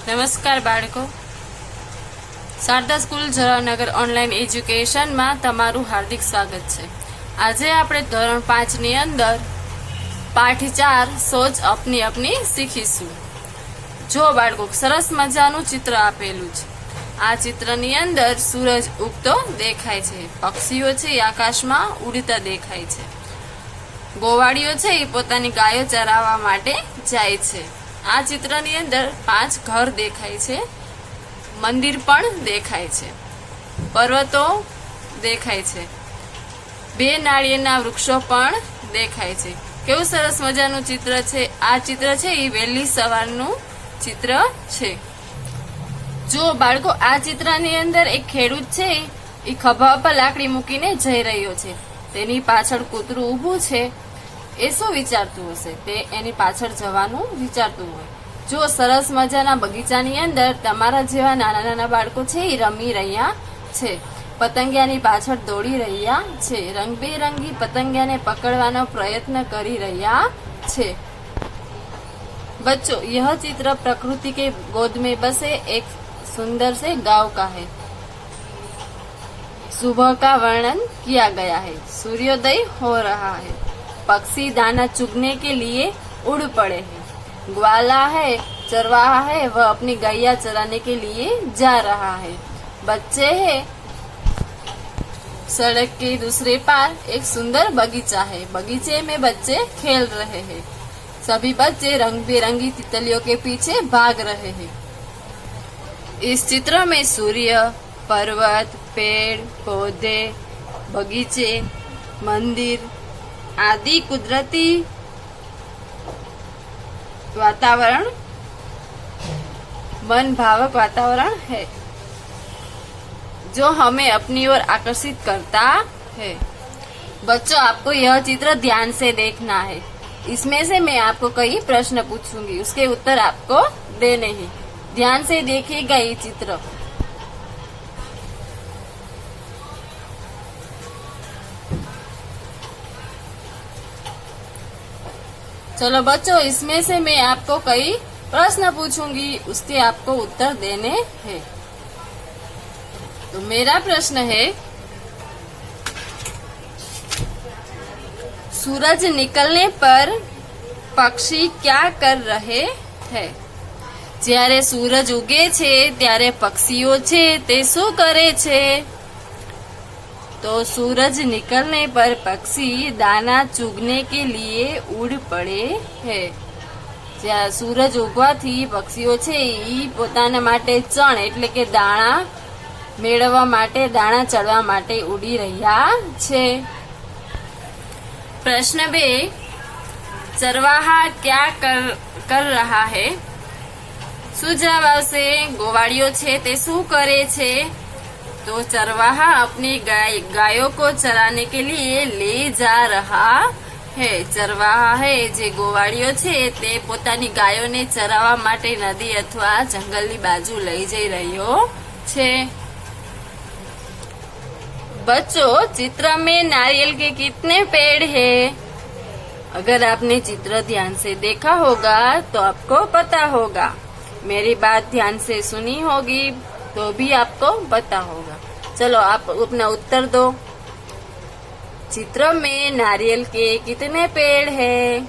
નમસ્કાર બાળકો, Sharda school Jawahar Nagar online એજ્યુકેશનમાં તમારું હાર્દિક સ્વાગત છે। આજે આપણે ધોરણ 5 ની અંદર પાઠ 4 સોચ અપની અપની શીખીશું। જો બાળકો, સરસ મજાનું ચિત્ર આપેલું છે। આ ચિત્રની અંદર સૂરજ ઉગતો દેખાય છે, પક્ષીઓ છે એ આકાશમાં ઉડતા દેખાય છે, ગોવાળીઓ છે એ પોતાની ગાયો ચરાવવા માટે જાય છે। આ ચિત્રની અંદર 5 ઘર દેખાય છે, મંદિર પણ દેખાય છે, પર્વતો દેખાય છે, 2 નાળિયેરના વૃક્ષો પણ દેખાય છે। કેવું સરસ મજાનું ચિત્ર છે। આ ચિત્ર છે એ વહેલી સવારનું ચિત્ર છે। જો બાળકો, આ ચિત્રની અંદર એક ખેડૂત છે એ ખભા પર લાકડી મૂકીને જઈ રહ્યો છે, તેની પાછળ કૂતરું ઊભું છે। એ શું વિચારતું હશે? તે એની પાછળ જવાનું વિચારતું હોય। જો સરસ મજાના બગીચાની અંદર તમારા જેવા નાના નાના બાળકો છે એ રમી રહ્યા છે, પતંગિયાની પાછળ દોડી રહ્યા છે, રંગબેરંગી પતંગિયાને પકડવાનો પ્રયત્ન કરી રહ્યા છે। बच्चों, यह चित्र प्रकृति के गोद में बसे एक सुंदर से गांव का है। सुबह का वर्णन किया गया है। सूर्योदय हो रहा है, पक्षी दाना चुगने के लिए उड़ पड़े हैं, ग्वाला है, चरवाहा है, वह अपनी गैया चराने के लिए जा रहा है, बच्चे हैं। सड़क के दूसरे पार एक सुंदर बगीचा है, बगीचे में बच्चे खेल रहे हैं, सभी बच्चे रंग बिरंगी तितलियों के पीछे भाग रहे हैं। इस चित्र में सूर्य, पर्वत, पेड़ पौधे, बगीचे, मंदिर आदि कुदरती वातावरण, मन भावक वातावरण है जो हमें अपनी ओर आकर्षित करता है। बच्चों, आपको यह चित्र ध्यान से देखना है। इसमें से मैं आपको कई प्रश्न पूछूंगी, उसके उत्तर आपको देने हैं। ध्यान से देखिएगा ये चित्र। चलो बच्चों, इसमें से मैं आपको कई प्रश्न पूछूंगी, उसके आपको उत्तर देने हैं। तो मेरा प्रश्न है, सूरज निकलने पर पक्षी क्या कर रहे हैं? જ્યારે સૂરજ ઉગે છે ત્યારે પક્ષીઓ છે તે શું કરે છે? तो सूरज निकलने पर पक्षी दाना चुगने के लिए उड़ पड़े है। सूरज उगवाથી પક્ષીઓ છે ઈ પોતાના માટે ચણ એટલે કે દાણા મેળવવા માટે, દાણા ચડવા માટે ઉડી રહ્યા છે। प्रश्न 2, चरवाहा क्या कर रहा है? શું જવાબ આવશે? ગોવાળીઓ છે તે શું કરે છે? तो चरवाहा अपनी गायों को चराने के लिए ले जा रहा है। चरवाहा है जे गोवाड़ियो छे ते पोतानी गायोने चरावा माटे नदी अथवा जंगलनी बाजू लई जई रह्यो छे। बच्चों, चित्र में नारियल के कितने पेड़ हैं? अगर आपने चित्र ध्यान से देखा होगा तो आपको पता होगा, मेरी बात ध्यान से सुनी होगी तो भी आपको पता होगा। चलो आप अपना उत्तर दो। चित्र में नारियल के कितने पेड़ हैं?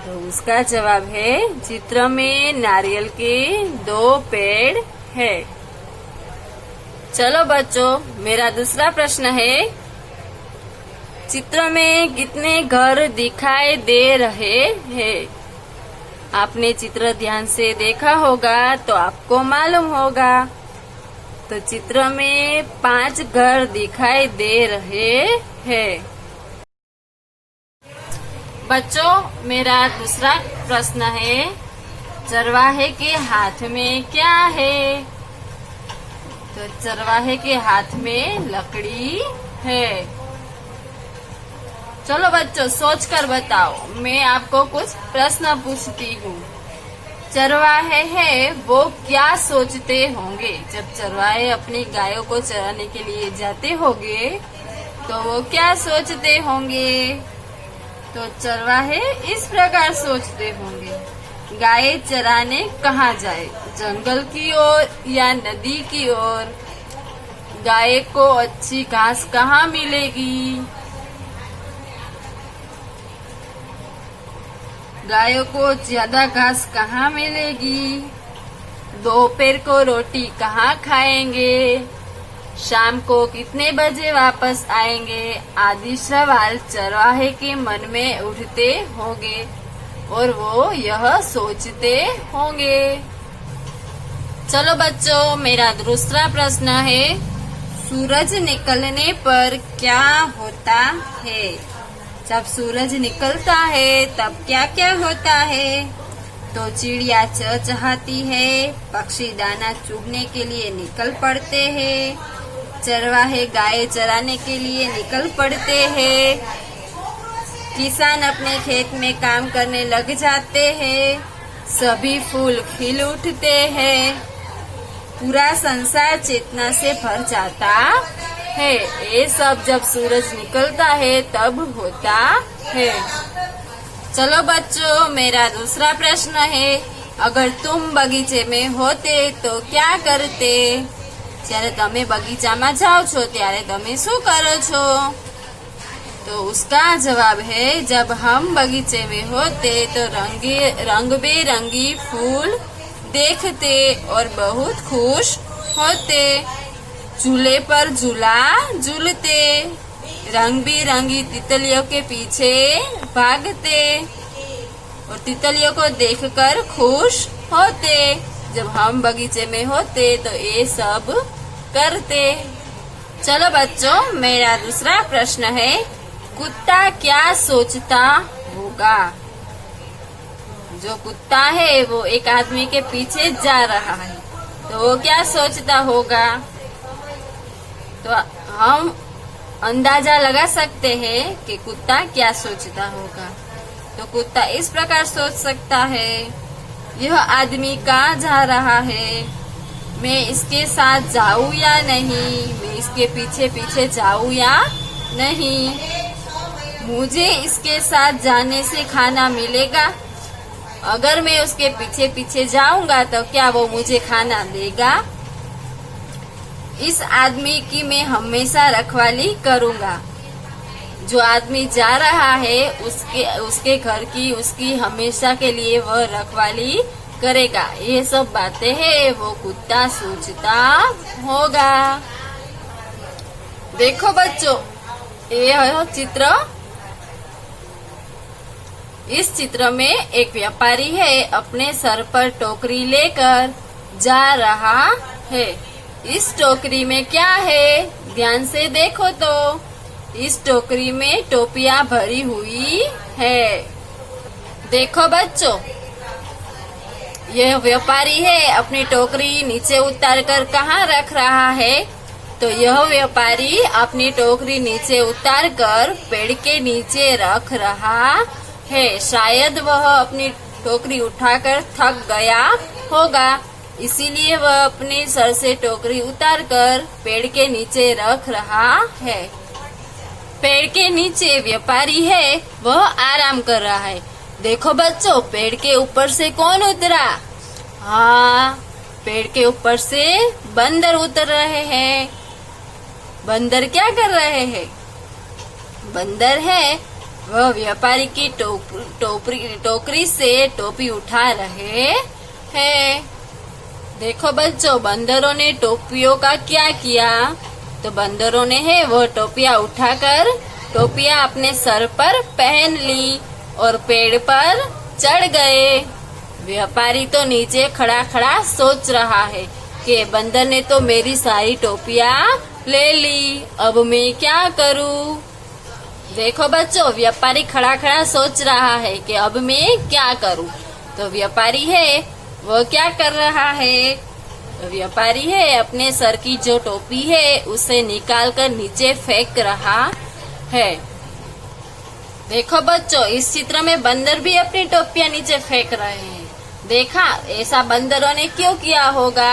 तो उसका जवाब है, चित्र में नारियल के 2 पेड़ है। चलो बच्चों, मेरा दूसरा प्रश्न है, चित्र में कितने घर दिखाई दे रहे हैं? आपने चित्र ध्यान से देखा होगा तो आपको मालूम होगा। तो चित्र में 5 घर दिखाई दे रहे हैं। बच्चों, मेरा दूसरा प्रश्न है, चरवाहे के हाथ में क्या है? तो चरवाहे के हाथ में लकड़ी है। चलो बच्चों, सोच कर बताओ। मैं आपको कुछ प्रश्न पूछती हूँ। चरवाहे हैं वो क्या सोचते होंगे? जब चरवाहे अपनी गायों को चराने के लिए जाते होंगे तो वो क्या सोचते होंगे? तो चरवाहे इस प्रकार सोचते होंगे, गाय चराने कहाँ जाए, जंगल की ओर या नदी की ओर। गाय को अच्छी घास कहाँ मिलेगी, गायों को ज्यादा घास कहाँ मिलेगी। दोपहर को रोटी कहाँ खाएंगे, शाम को कितने बजे वापस आएंगे आदि सवाल चरवाहे के मन में उठते होंगे और वो यह सोचते होंगे। चलो बच्चों, मेरा दूसरा प्रश्न है, सूरज निकलने पर क्या होता है। जब सूरज निकलता है तब क्या क्या होता है। तो चिड़िया चहचहाती है, पक्षी दाना चुगने के लिए निकल पड़ते हैं, चरवाहे गाय चराने के लिए निकल पड़ते हैं, किसान अपने खेत में काम करने लग जाते हैं, सभी फूल खिल उठते हैं, पूरा संसार चेतना से भर जाता है। ये सब जब सूरज निकलता है तब होता है। चलो बच्चों, मेरा दूसरा प्रश्न है, अगर तुम बगीचे में होते तो क्या करते। જ્યારે તમે બગીચામાં જાઓ છો ત્યારે તમે શું કરો છો। तो उसका जवाब है, जब हम बगीचे में होते तो रंग बेरंगी फूल देखते और बहुत खुश होते, झूले पर झूला झूलते, रंग बिरंगी तितलियों के पीछे भागते और तितलियों को देखकर खुश होते। जब हम बगीचे में होते तो ये सब करते। चलो बच्चों, मेरा दूसरा प्रश्न है, कुत्ता क्या सोचता होगा। जो कुत्ता है वो एक आदमी के पीछे जा रहा है, तो वो क्या सोचता होगा। तो हम अंदाजा लगा सकते हैं कि कुत्ता क्या सोचता होगा। तो कुत्ता इस प्रकार सोच सकता है, यह आदमी कहाँ जा रहा है, मैं इसके साथ जाऊं या नहीं, मैं इसके पीछे पीछे जाऊं या नहीं, मुझे इसके साथ जाने से खाना मिलेगा, अगर मैं उसके पीछे पीछे जाऊंगा तो क्या वो मुझे खाना देगा। इस आदमी की मैं हमेशा रखवाली करूंगा। जो आदमी जा रहा है उसके घर की उसकी हमेशा के लिए वह रखवाली करेगा। ये सब बातें हैं वो कुत्ता सोचता होगा। देखो बच्चों, ये है चित्र। इस चित्र में एक व्यापारी है, अपने सर पर टोकरी लेकर जा रहा है। इस टोकरी में क्या है, ध्यान से देखो तो इस टोकरी में टोपियां भरी हुई है। देखो बच्चों, यह व्यापारी है, अपनी टोकरी नीचे उतार कर कहाँ रख रहा है। तो यह व्यापारी अपनी टोकरी नीचे उतार कर पेड़ के नीचे रख रहा है। शायद वह अपनी टोकरी उठाकर थक गया होगा, इसीलिए वह अपने सर से टोकरी उतार कर पेड़ के नीचे रख रहा है। पेड़ के नीचे व्यापारी है, वह आराम कर रहा है। देखो बच्चों, पेड़ के ऊपर से कौन उतरा। हाँ, पेड़ के ऊपर से बंदर उतर रहे हैं। बंदर क्या कर रहे हैं, बंदर है वह व्यापारी की टोकरी से टोपी उठा रहे हैं। देखो बच्चों, बंदरों ने टोपियों का क्या किया। तो बंदरों ने है वो टोपियां उठाकर टोपियां अपने सर पर पहन ली और पेड़ पर चढ़ गए। व्यापारी तो नीचे खड़ा खड़ा सोच रहा है कि बंदर ने तो मेरी सारी टोपियां ले ली, अब मैं क्या करूं। देखो बच्चों, व्यापारी खड़ा खड़ा सोच रहा है कि अब मैं क्या करूं। तो व्यापारी है वो क्या कर रहा है, तो व्यापारी है अपने सर की जो टोपी है उसे निकाल कर नीचे फेंक रहा है। देखो बच्चों, इस चित्र में बंदर भी अपनी टोपियां नीचे फेंक रहे हैं। देखा, ऐसा बंदरों ने क्यों किया होगा।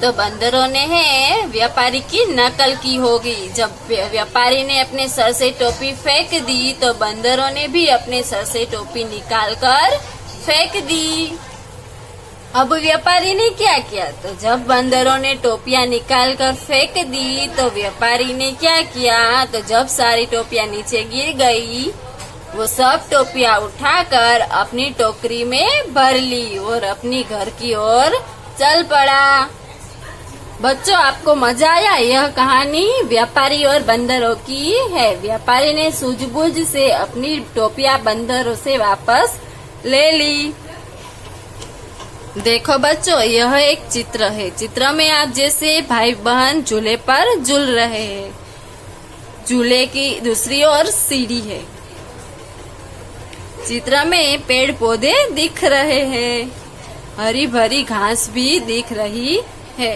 तो बंदरों ने है व्यापारी की नकल की होगी। जब व्यापारी ने अपने सर से टोपी फेंक दी तो बंदरों ने भी अपने सर से टोपी निकाल कर फेंक दी। अब व्यापारी ने क्या किया? तो जब बंदरों ने टोपियां निकाल कर फेंक दी तो व्यापारी ने क्या किया? तो जब सारी टोपियां नीचे गिर गई, वो सब टोपियां उठाकर अपनी टोकरी में भर ली और अपनी घर की ओर चल पड़ा। बच्चों, आपको मजा आया? यह कहानी व्यापारी और बंदरों की है। व्यापारी ने सूझबूझ से अपनी टोपियां बंदरों से वापस ले ली। देखो बच्चों, यह एक चित्र है। चित्र में आप जैसे भाई बहन झूले पर झूल रहे हैं। झूले की दूसरी ओर सीढ़ी है। चित्र में पेड़ पौधे दिख रहे हैं। हरी भरी घास भी दिख रही है।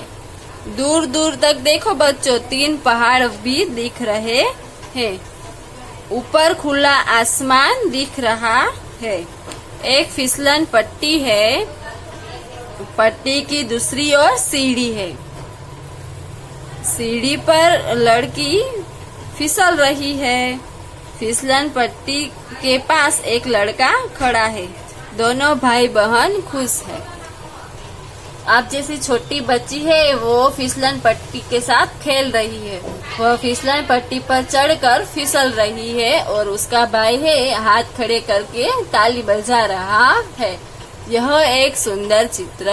दूर दूर तक देखो बच्चों, 3 पहाड़ भी दिख रहे हैं। ऊपर खुला आसमान दिख रहा है। एक फिसलन पट्टी है। पट्टी की दूसरी ओर सीढ़ी है। सीढ़ी पर लड़की फिसल रही है। फिसलन पट्टी के पास एक लड़का खड़ा है। दोनों भाई बहन खुश है। आप जैसी छोटी बच्ची है, वो फिसलन पट्टी के साथ खेल रही है। वह फिसलन पट्टी पर चढ़कर फिसल रही है और उसका भाई है हाथ खड़े करके ताली बजा रहा है। यह एक सुंदर चित्र